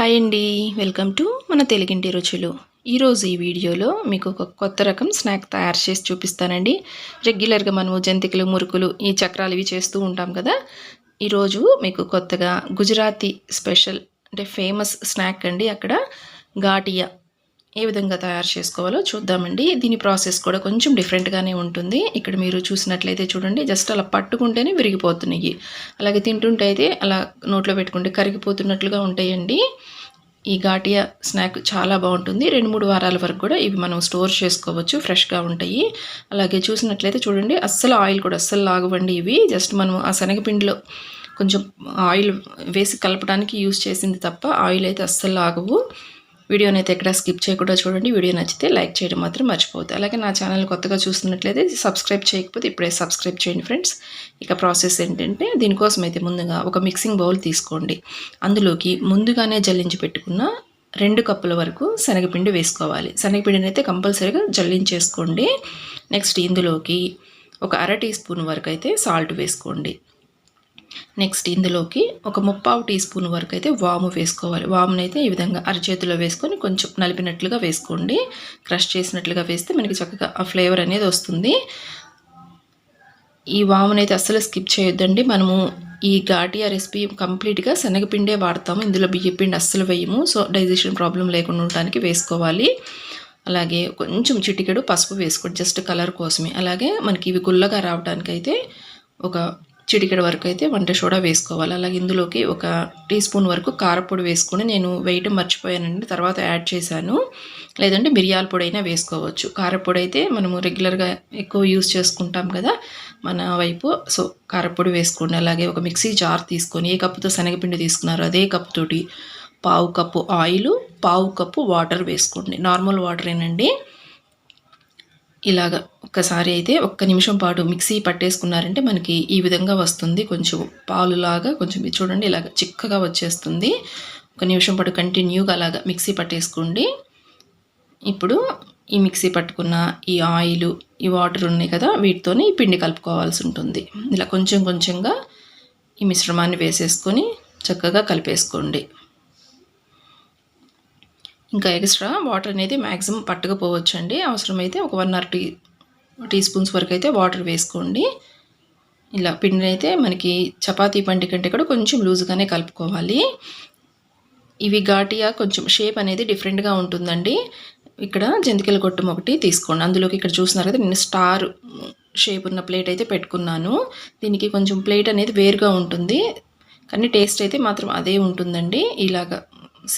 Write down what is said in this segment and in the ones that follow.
Hi అండి, welcome to మన తెలుగింటి రుచులు. ఈరోజు ఈ వీడియోలో మీకు ఒక కొత్త రకం స్నాక్ తయారు చేసి చూపిస్తానండి. రెగ్యులర్గా మనము జంతికలు, మురుకులు, ఈ చక్రాలు ఇవి చేస్తూ ఉంటాం కదా. ఈరోజు మీకు కొత్తగా గుజరాతీ స్పెషల్ అంటే ఫేమస్ స్నాక్ అండి. అక్కడ ఘాటియా ఏ విధంగా తయారు చేసుకోవాలో చూద్దామండి. దీని ప్రాసెస్ కూడా కొంచెం డిఫరెంట్గానే ఉంటుంది. ఇక్కడ మీరు చూసినట్లయితే చూడండి, జస్ట్ అలా పట్టుకుంటేనే విరిగిపోతున్నాయి. అలాగే తింటుంటే అయితే అలా నోట్లో పెట్టుకుంటే కరిగిపోతున్నట్లుగా ఉంటాయండి. ఈ ఘాటియా స్నాక్ చాలా బాగుంటుంది. 2-3 వారాల వరకు కూడా ఇవి మనం స్టోర్ చేసుకోవచ్చు, ఫ్రెష్గా ఉంటాయి. అలాగే చూసినట్లయితే చూడండి, అస్సలు ఆయిల్ కూడా అస్సలు లాగవండి. ఇవి జస్ట్ మనం ఆ శనగపిండిలో కొంచెం ఆయిల్ వేసి కలపడానికి యూస్ చేసింది తప్ప ఆయిల్ అయితే అస్సలు లాగవు. వీడియోని అయితే ఎక్కడ స్కిప్ చేయకుండా చూడండి. వీడియో నచ్చితే లైక్ చేయడం మాత్రం మర్చిపోవద్దు. అలాగే నా ఛానల్ కొత్తగా చూస్తున్నట్లయితే సబ్స్క్రైబ్ చేయకపోతే ఇప్పుడే సబ్స్క్రైబ్ చేయండి ఫ్రెండ్స్. ఇక ప్రాసెస్ ఏంటంటే, దీనికోసం అయితే ముందుగా ఒక మిక్సింగ్ బౌల్ తీసుకోండి. అందులోకి ముందుగానే జల్లించి పెట్టుకున్న 2 కప్పుల వరకు శనగపిండి వేసుకోవాలి. శనగపిండిని అయితే కంపల్సరీగా జల్లించేసుకోండి. నెక్స్ట్ ఇందులోకి ఒక 1/2 టీ స్పూన్ వరకు అయితే సాల్ట్ వేసుకోండి. నెక్స్ట్ ఇందులోకి ఒక 3/4 టీ స్పూన్ వరకు అయితే వాము వేసుకోవాలి. వామునైతే ఈ విధంగా అరచేతిలో వేసుకొని కొంచెం నలిపినట్లుగా వేసుకోండి. క్రష్ చేసినట్లుగా వేస్తే మనకి చక్కగా ఆ ఫ్లేవర్ అనేది వస్తుంది. ఈ వామునైతే అస్సలు స్కిప్ చేయొద్దండి. మనము ఈ ఘాటియా రెసిపీ కంప్లీట్గా శనగపిండే వాడతాము. ఇందులో బియ్యపిండి అస్సలు వేయము. సో డైజెషన్ ప్రాబ్లం లేకుండా ఉండడానికి వేసుకోవాలి. అలాగే కొంచెం చిటికెడు పసుపు వేసుకోండి, జస్ట్ కలర్ కోసమే. అలాగే మనకి ఇవి గుల్లగా రావడానికైతే ఒక చిటికెడ వరకు అయితే వంట సోడా వేసుకోవాలి. అలాగే ఇందులోకి ఒక టీ స్పూన్ వరకు కారపొడి వేసుకొని, నేను వేయటం మర్చిపోయానండి, తర్వాత యాడ్ చేశాను. లేదంటే మిరియాల పొడి అయినా వేసుకోవచ్చు. కారపొడి అయితే మనము రెగ్యులర్గా ఎక్కువ యూస్ చేసుకుంటాం కదా మన వైపు. సో కారపొడి వేసుకోండి. అలాగే ఒక మిక్సీ జార్ తీసుకొని, ఏ కప్పుతో శనగపిండి తీసుకున్నారో అదే కప్పుతోటి 1/2 కప్పు ఆయిల్, 1/2 కప్పు వాటర్ వేసుకోండి. నార్మల్ వాటరేనండి. ఇలాగ ఒక్కసారి అయితే ఒక్క నిమిషం పాటు మిక్సీ పట్టేసుకున్నారంటే మనకి ఈ విధంగా వస్తుంది. కొంచెం పాలులాగా కొంచెం చూడండి, ఇలాగ చిక్కగా వచ్చేస్తుంది. ఒక నిమిషం పాటు కంటిన్యూగా అలాగా మిక్సీ పట్టేసుకోండి. ఇప్పుడు ఈ మిక్సీ పట్టుకున్న ఈ ఆయిల్, ఈ వాటర్ ఉన్నాయి కదా, వీటితోనే ఈ పిండి కలుపుకోవాల్సి ఉంటుంది. ఇలా కొంచెం కొంచెంగా ఈ మిశ్రమాన్ని వేసేసుకొని చక్కగా కలిపేసుకోండి. ఇంకా ఎక్స్ట్రా వాటర్ అనేది మ్యాక్సిమం పట్టకపోవచ్చు అండి. అవసరమైతే ఒక 1 or 2 టీ స్పూన్స్ వరకు అయితే వాటర్ వేసుకోండి. ఇలా పిండిని అయితే మనకి చపాతీ పిండి కంటే కూడా కొంచెం లూజ్గానే కలుపుకోవాలి. ఇవి ఘాటియా కొంచెం షేప్ అనేది డిఫరెంట్గా ఉంటుందండి. ఇక్కడ జంతికల గొట్టం ఒకటి తీసుకోండి. అందులోకి ఇక్కడ చూస్తున్నారు కదా, నేను స్టార్ షేప్ ఉన్న ప్లేట్ అయితే పెట్టుకున్నాను. దీనికి కొంచెం ప్లేట్ అనేది వేరుగా ఉంటుంది, కానీ టేస్ట్ అయితే మాత్రం అదే ఉంటుందండి. ఇలాగా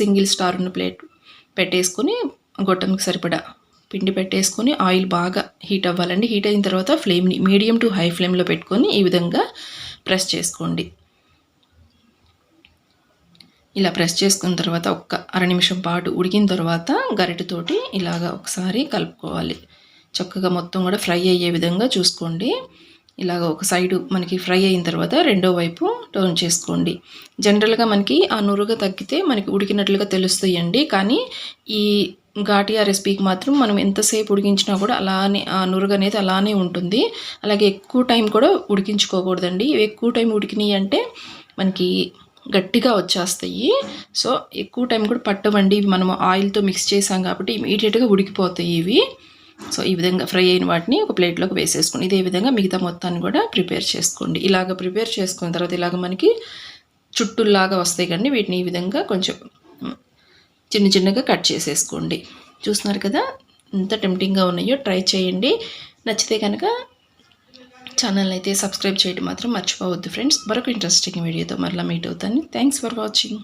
సింగిల్ స్టార్ ఉన్న ప్లేట్ పెట్టేసుకొని గొట్టంకి సరిపడా పిండి పెట్టేసుకొని ఆయిల్ బాగా హీట్ అవ్వాలండి. హీట్ అయిన తర్వాత ఫ్లేమ్ని మీడియం టు హై ఫ్లేమ్లో పెట్టుకొని ఈ విధంగా ప్రెస్ చేసుకోండి. ఇలా ప్రెస్ చేసుకున్న తర్వాత ఒక్క 1/2 నిమిషం పాటు ఉడికిన తర్వాత గరిటెతోటి ఇలాగా ఒకసారి కలుపుకోవాలి. చక్కగా మొత్తం కూడా ఫ్రై అయ్యే విధంగా చూసుకోండి. ఇలాగ ఒక సైడు మనకి ఫ్రై అయిన తర్వాత రెండో వైపు టర్న్ చేసుకోండి. జనరల్గా మనకి ఆ నురుగ తగ్గితే మనకి ఉడికినట్లుగా తెలుస్తాయండి. కానీ ఈ ఘాటియా రెసిపీకి మాత్రం మనం ఎంతసేపు ఉడికించినా కూడా అలానే ఆ నురుగ అనేది అలానే ఉంటుంది. అలాగే ఎక్కువ టైం కూడా ఉడికించుకోకూడదండి. ఎక్కువ టైం ఉడికినాయి అంటే మనకి గట్టిగా వచ్చేస్తాయి. సో ఎక్కువ టైం కూడా పట్టవండి. ఇవి మనం ఆయిల్తో మిక్స్ చేసాం కాబట్టి ఇమీడియట్గా ఉడికిపోతాయి ఇవి. సో ఈ విధంగా ఫ్రై అయిన వాటిని ఒక ప్లేట్లోకి వేసేసుకోండి. ఇదే విధంగా మిగతా మొత్తాన్ని కూడా ప్రిపేర్ చేసుకోండి. ఇలాగ ప్రిపేర్ చేసుకున్న తర్వాత ఇలాగ మనకి చుట్టుల్లాగా వస్తాయి కండి. వీటిని ఈ విధంగా కొంచెం చిన్న చిన్నగా కట్ చేసేసుకోండి. చూస్తున్నారు కదా ఎంత టెంప్టింగ్గా ఉన్నాయో. ట్రై చేయండి. నచ్చితే కనుక ఛానల్ అయితే సబ్స్క్రైబ్ చేయడం మాత్రం మర్చిపోవద్దు ఫ్రెండ్స్. మరొక ఇంట్రెస్టింగ్ వీడియోతో మరలా మీట్ అవుతాను. Thanks for watching.